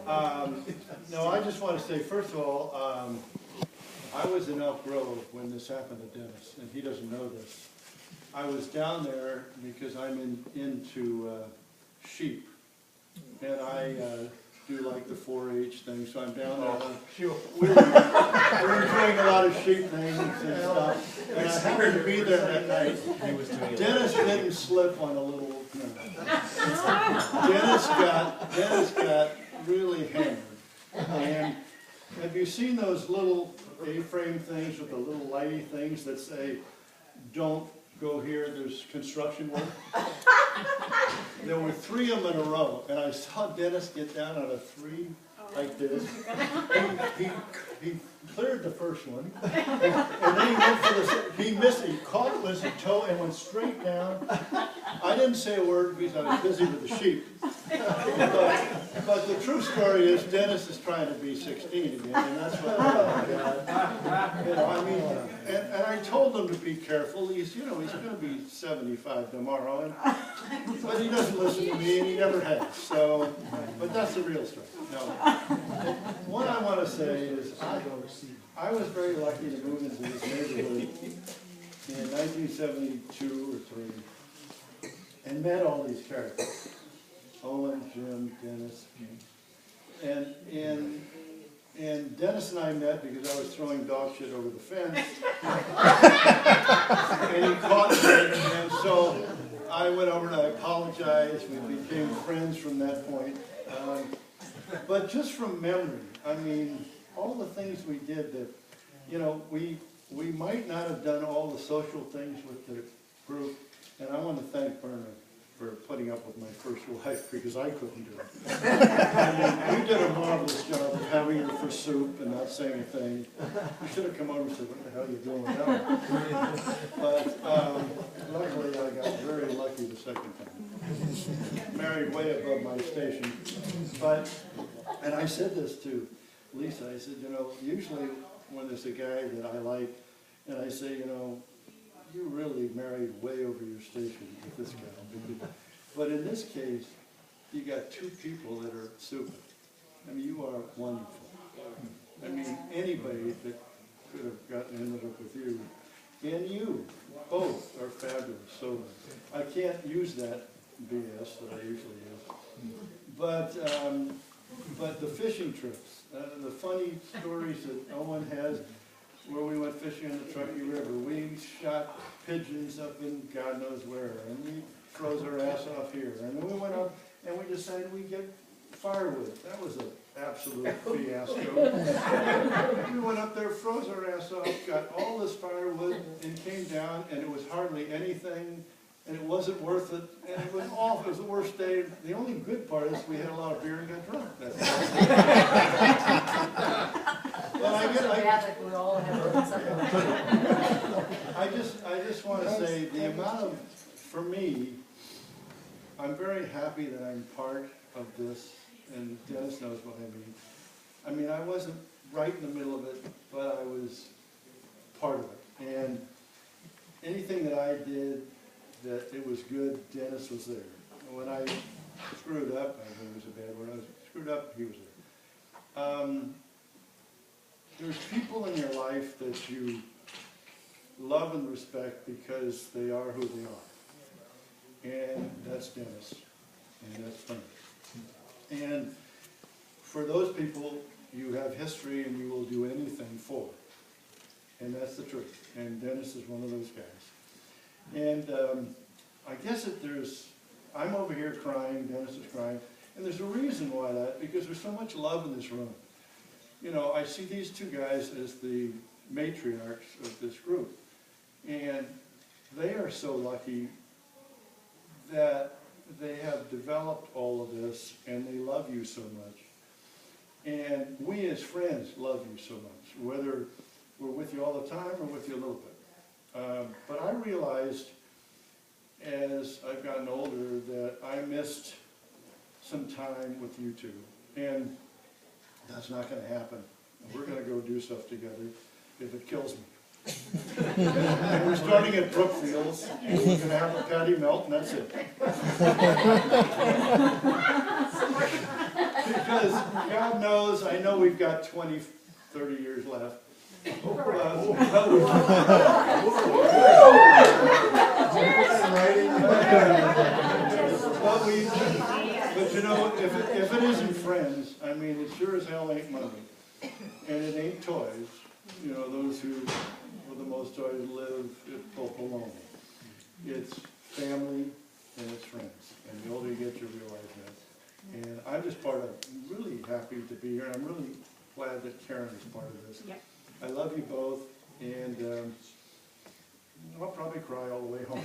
No, I just want to say, first of all, I was in Elk Grove when this happened to Dennis, and he doesn't know this. I was down there because I'm into sheep, and I do like the 4-H thing, so I'm down there. We're doing a lot of sheep things and stuff, and I happened to be there that night. Dennis didn't slip on a little, Dennis got really hammered. And have you seen those little A-frame things with the little lighty things that say, "Don't go here, there's construction work"? There were 3 of them in a row, and I saw Dennis get down on a 3 like this. He cleared the first one, and then he went for the, he missed it, he caught it with his toe and went straight down. I didn't say a word because I was busy with the sheep. But the true story is Dennis is trying to be 16 again, and that's what I mean, and I told him to be careful. He's going to be 75 tomorrow, but he doesn't listen to me, and he never has. So, but that's the real story. No. What I want to say is I was very lucky to move into this neighborhood in 1972 or 3 and met all these characters. Owen, Jim, Dennis. And Dennis and I met because I was throwing dog shit over the fence. And he caught me, and so I went over and I apologized. We became friends from that point. But just from memory, I mean, all the things we did that, we might not have done all the social things with the group, and I want to thank Bernard for putting up with my first wife, because I couldn't do it. I mean, you did a marvelous job of having her for soup and not saying a thing. You should have come over and said, "What the hell are you doing with that?" But luckily, I got very lucky the second time. Married way above my station. And I said this to Lisa, I said, usually when there's a guy that I like, and I say, you really married way over your station with this guy. But in this case, you got 2 people that are super. I mean, you are wonderful. I mean, anybody that could have ended up with you, and you, both are fabulous. So I can't use that BS that I usually use. But the fishing trips, the funny stories that Owen has, where we went fishing in the Truckee River. We shot pigeons up in God knows where, and we froze our ass off here. And then we went up and we decided we'd get firewood. That was an absolute fiasco. We went up there, froze our ass off, got all this firewood, and came down, and it was hardly anything, and it wasn't worth it, and it was awful. It was the worst day. The only good part is we had a lot of beer and got drunk. I just want to say the amount of, for me, I'm very happy that I'm part of this, and Dennis knows what I mean. I mean, I wasn't right in the middle of it, but I was part of it. And anything that I did that it was good, Dennis was there. When I screwed up, I think it was a bad word, I screwed up, he was there. There's people in your life that you love and respect because they are who they are. And that's Dennis. And that's Frank. And for those people, you have history and you will do anything for. And that's the truth. And Dennis is one of those guys. And I guess I'm over here crying, Dennis is crying, and there's a reason why that, because there's so much love in this room. I see these 2 guys as the matriarchs of this group, and they are so lucky that they have developed all of this, and they love you so much. And we as friends love you so much, whether we're with you all the time or with you a little bit. But I realized as I've gotten older that I missed some time with you 2. And that's not going to happen. We're going to go do stuff together if it kills me. And we're starting at Brookfields, and we're going to have a patty melt, and that's it. Because God knows, I know we've got 20, 30 years left. But you know, if it isn't friends, I mean, it sure as hell ain't money. And it ain't toys. You know, those who, with the most toys, live at Popolone. It's family and it's friends. And the older you get, you realize that. And I'm just really happy to be here. I'm really glad that Karen is part of this. Yep. I love you both, and I'll probably cry all the way home.